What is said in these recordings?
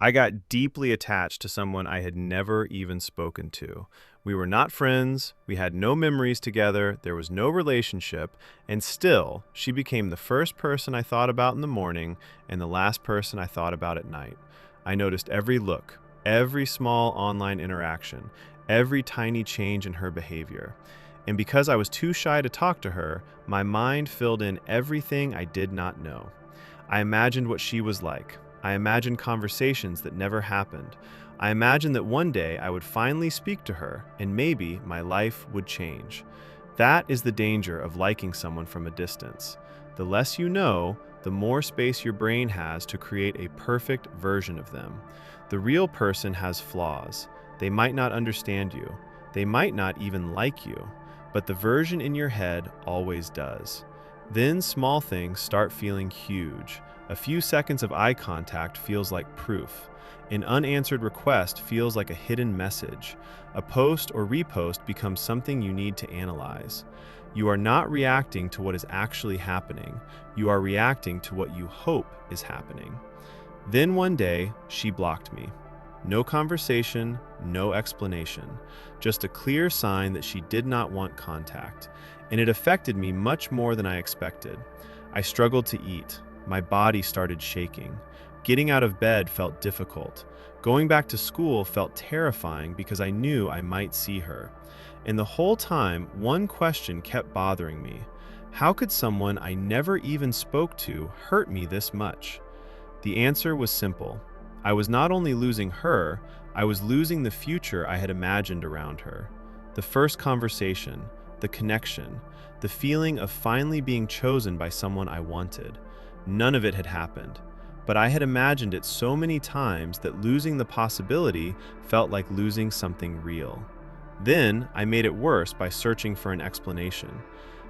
I got deeply attached to someone I had never even spoken to. We were not friends, we had no memories together, there was no relationship, and still, she became the first person I thought about in the morning and the last person I thought about at night. I noticed every look, every small online interaction, every tiny change in her behavior. And because I was too shy to talk to her, my mind filled in everything I did not know. I imagined what she was like. I imagined conversations that never happened. I imagined that one day I would finally speak to her and maybe my life would change. That is the danger of liking someone from a distance. The less you know, the more space your brain has to create a perfect version of them. The real person has flaws. They might not understand you. They might not even like you. But the version in your head always does. Then small things start feeling huge. A few seconds of eye contact feels like proof. An unanswered request feels like a hidden message. A post or repost becomes something you need to analyze. You are not reacting to what is actually happening. You are reacting to what you hope is happening. Then one day, she blocked me. No conversation, no explanation. Just a clear sign that she did not want contact. And it affected me much more than I expected. I struggled to eat. My body started shaking. Getting out of bed felt difficult. Going back to school felt terrifying because I knew I might see her. And the whole time, one question kept bothering me. How could someone I never even spoke to hurt me this much? The answer was simple. I was not only losing her, I was losing the future I had imagined around her. The first conversation, the connection, the feeling of finally being chosen by someone I wanted. None of it had happened, but I had imagined it so many times that losing the possibility felt like losing something real. Then I made it worse by searching for an explanation.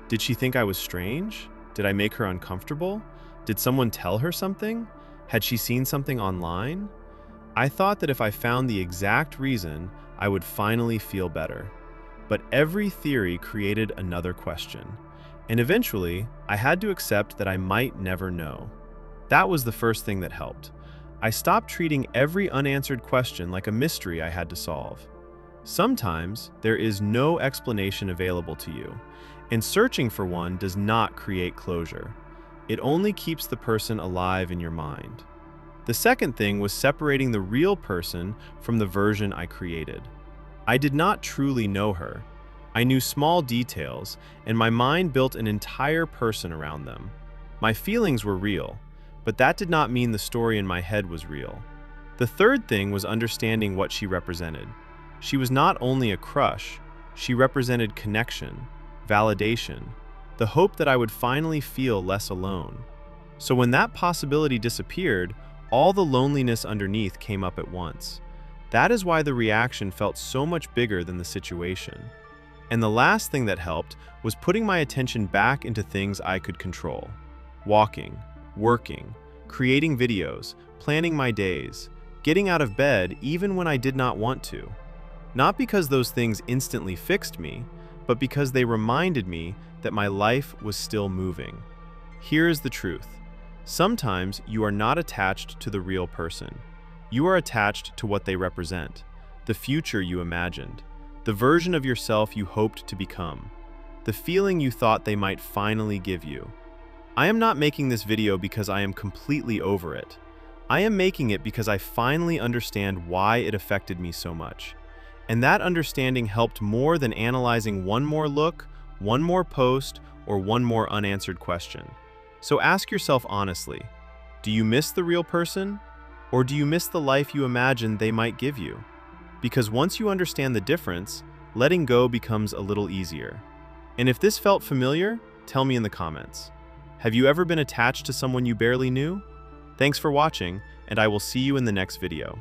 Did she think I was strange? Did I make her uncomfortable? Did someone tell her something? Had she seen something online? I thought that if I found the exact reason, I would finally feel better. But every theory created another question. And eventually, I had to accept that I might never know. That was the first thing that helped. I stopped treating every unanswered question like a mystery I had to solve. Sometimes, there is no explanation available to you, and searching for one does not create closure. It only keeps the person alive in your mind. The second thing was separating the real person from the version I created. I did not truly know her. I knew small details, and my mind built an entire person around them. My feelings were real, but that did not mean the story in my head was real. The third thing was understanding what she represented. She was not only a crush, she represented connection, validation, the hope that I would finally feel less alone. So when that possibility disappeared, all the loneliness underneath came up at once. That is why the reaction felt so much bigger than the situation. And the last thing that helped was putting my attention back into things I could control. Walking, working, creating videos, planning my days, getting out of bed even when I did not want to. Not because those things instantly fixed me, but because they reminded me that my life was still moving. Here is the truth. Sometimes you are not attached to the real person. You are attached to what they represent, the future you imagined, the version of yourself you hoped to become, the feeling you thought they might finally give you. I am not making this video because I am completely over it. I am making it because I finally understand why it affected me so much. And that understanding helped more than analyzing one more look, one more post, or one more unanswered question. So ask yourself honestly, do you miss the real person? Or do you miss the life you imagined they might give you? Because once you understand the difference, letting go becomes a little easier. And if this felt familiar, tell me in the comments. Have you ever been attached to someone you barely knew? Thanks for watching, and I will see you in the next video.